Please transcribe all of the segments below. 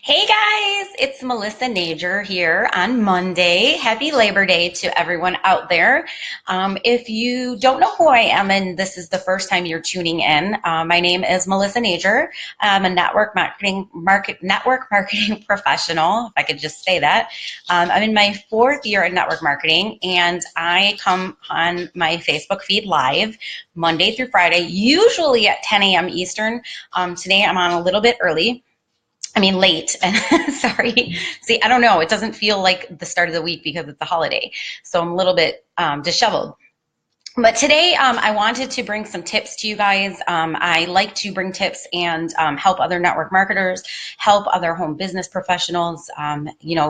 Hey guys, it's Melissa Nager here on Monday. Happy Labor Day to everyone out there. If you don't know who I am and this is the first time you're tuning in, my name is Melissa Nager. I'm a network marketing professional, if I could just say that. I'm in my fourth year in network marketing, and I come on my Facebook feed live Monday through Friday, usually at 10 a.m. Eastern. Today I'm on a little bit early. I mean, late. Sorry. See, I don't know. It doesn't feel like the start of the week because it's a holiday. So I'm a little bit disheveled. But today, I wanted to bring some tips to you guys. I like to bring tips and help other network marketers, help other home business professionals,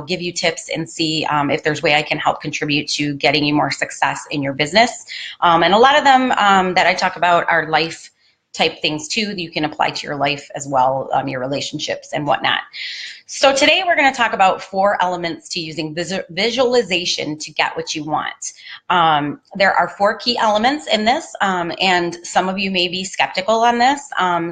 give you tips and see if there's a way I can help contribute to getting you more success in your business. And a lot of them that I talk about are life type things too that you can apply to your life as well, your relationships and whatnot. So today we're going to talk about 4 elements to using visualization to get what you want. There are 4 key elements in this, and some of you may be skeptical on this.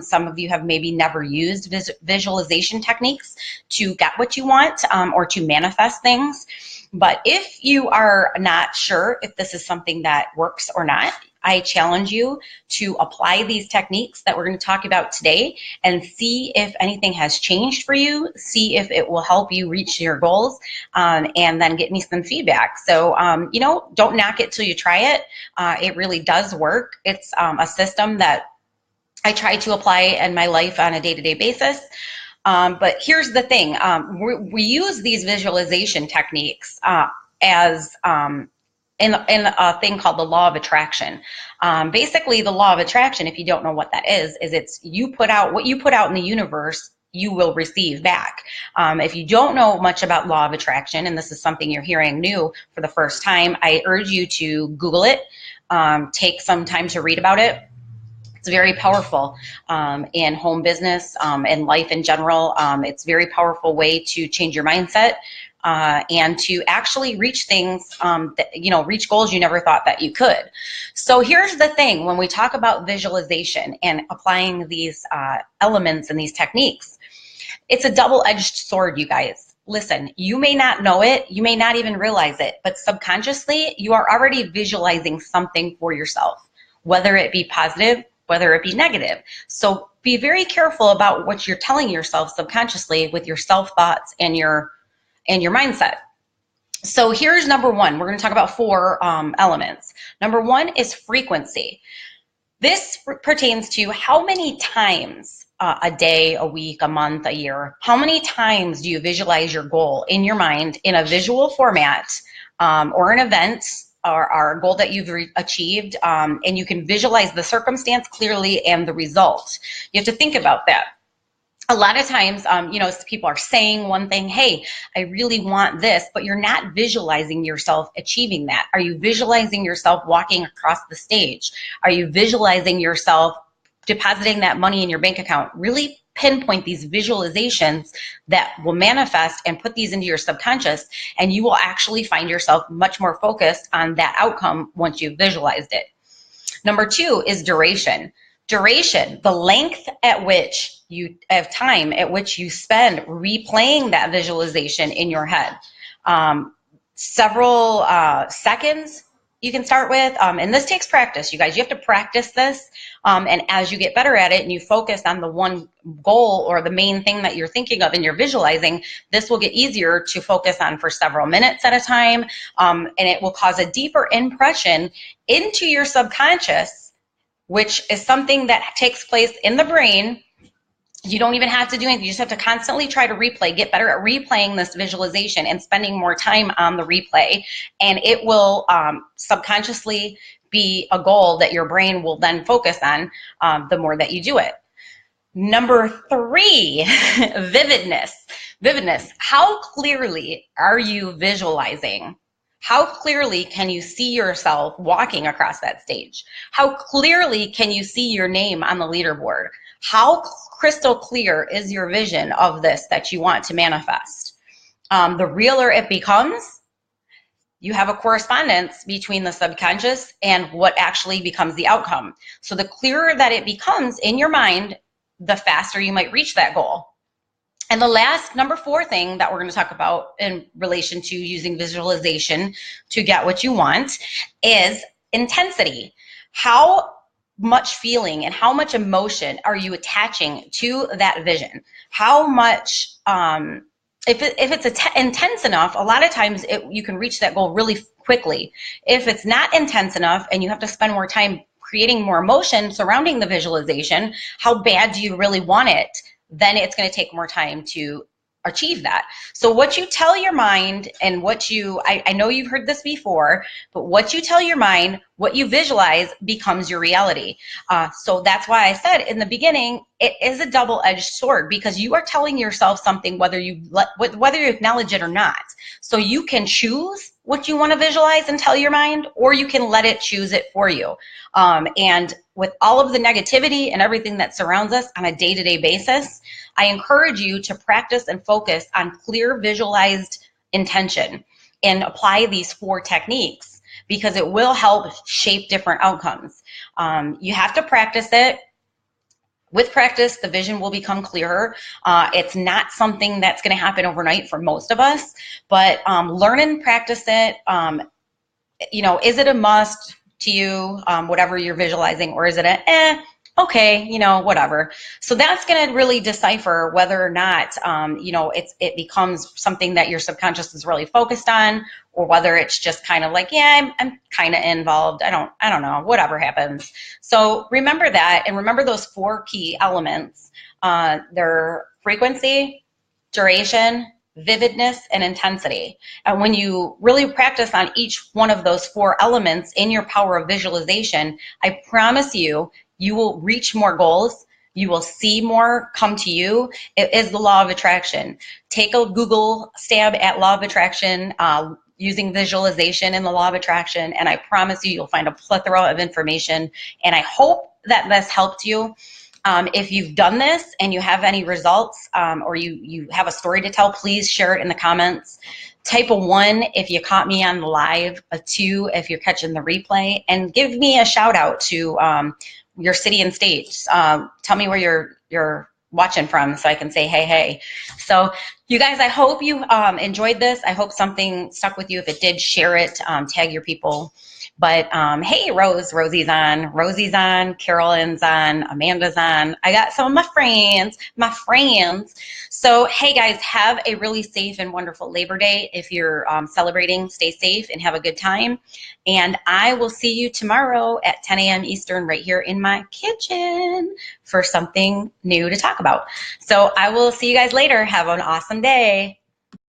Some of you have maybe never used visualization techniques to get what you want or to manifest things. But if you are not sure if this is something that works or not, I challenge you to apply these techniques that we're going to talk about today and see if anything has changed for you, see if it will help you reach your goals, and then get me some feedback. So, don't knock it till you try it. It really does work. It's a system that I try to apply in my life on a day-to-day basis. But here's the thing. We use these visualization techniques as in a thing called the law of attraction. Basically, the law of attraction, if you don't know what that is it's you put out what you put out in the universe, you will receive back. If you don't know much about law of attraction, and this is something you're hearing new for the first time, I urge you to Google it, take some time to read about it. It's very powerful in home business and life in general. It's a very powerful way to change your mindset and to actually reach things, reach goals you never thought that you could. So here's the thing. When we talk about visualization and applying these elements and these techniques, it's a double-edged sword, you guys. Listen, you may not know it, you may not even realize it, but subconsciously, you are already visualizing something for yourself, whether it be positive, whether it be negative. So be very careful about what you're telling yourself subconsciously with your self-thoughts and your mindset. So here's number 1. We're going to talk about 4 elements. Number 1 is frequency. This pertains to how many times a day, a week, a month, a year, how many times do you visualize your goal in your mind in a visual format or an event or a goal that you've achieved, and you can visualize the circumstance clearly and the result. You have to think about that. A lot of times, people are saying one thing, hey, I really want this, but you're not visualizing yourself achieving that. Are you visualizing yourself walking across the stage? Are you visualizing yourself depositing that money in your bank account? Really pinpoint these visualizations that will manifest and put these into your subconscious, and you will actually find yourself much more focused on that outcome once you've visualized it. Number 2 is duration. Duration, the length at which you have time at which you spend replaying that visualization in your head. Several seconds you can start with, and this takes practice, you guys. You have to practice this, and as you get better at it and you focus on the one goal or the main thing that you're thinking of and you're visualizing, this will get easier to focus on for several minutes at a time, and it will cause a deeper impression into your subconscious, which is something that takes place in the brain. You don't even have to do anything. You just have to constantly try to replay, get better at replaying this visualization and spending more time on the replay. And it will subconsciously be a goal that your brain will then focus on the more that you do it. Number 3, vividness. Vividness. How clearly are you visualizing? How clearly can you see yourself walking across that stage? How clearly can you see your name on the leaderboard? How crystal clear is your vision of this that you want to manifest? The realer it becomes, you have a correspondence between the subconscious and what actually becomes the outcome. So the clearer that it becomes in your mind, the faster you might reach that goal. And the last, number 4 thing that we're going to talk about in relation to using visualization to get what you want is intensity. How much feeling and how much emotion are you attaching to that vision? How much, if it's intense enough, a lot of times you can reach that goal really quickly. If it's not intense enough and you have to spend more time creating more emotion surrounding the visualization, how bad do you really want it? Then it's going to take more time to achieve that. So what you tell your mind and I know you've heard this before, but what you tell your mind, what you visualize becomes your reality. So that's why I said in the beginning, it is a double-edged sword, because you are telling yourself something whether you acknowledge it or not. So you can choose what you want to visualize and tell your mind, or you can let it choose it for you. And with all of the negativity and everything that surrounds us on a day-to-day basis, I encourage you to practice and focus on clear visualized intention and apply these 4 techniques, because it will help shape different outcomes. You have to practice it. With practice, the vision will become clearer. It's not something that's going to happen overnight for most of us, but learn and practice it. Is it a must to you, whatever you're visualizing, or is it okay, whatever. So that's going to really decipher whether or not, it becomes something that your subconscious is really focused on, or whether it's just kind of like, yeah, I'm kind of involved. I don't know, whatever happens. So remember that, and remember those 4 key elements. Their frequency, duration, vividness, and intensity. And when you really practice on each one of those 4 elements in your power of visualization, I promise you, you will reach more goals. You will see more come to you. It is the law of attraction. Take a Google stab at law of attraction using visualization and the law of attraction, and I promise you, you'll find a plethora of information. And I hope that this helped you. If you've done this and you have any results, or you have a story to tell, please share it in the comments. Type a 1 if you caught me on the live, a 2 if you're catching the replay, and give me a shout out to your city and state. Tell me where you're watching from so I can say hey. So you guys, I hope you enjoyed this. I hope something stuck with you. If it did, share it, tag your people. But hey, Rosie's on, Carolyn's on, Amanda's on. I got some of my friends. So hey guys, have a really safe and wonderful Labor Day. If you're celebrating, stay safe and have a good time. And I will see you tomorrow at 10 a.m. Eastern right here in my kitchen for something new to talk about. So I will see you guys later. Have an awesome day.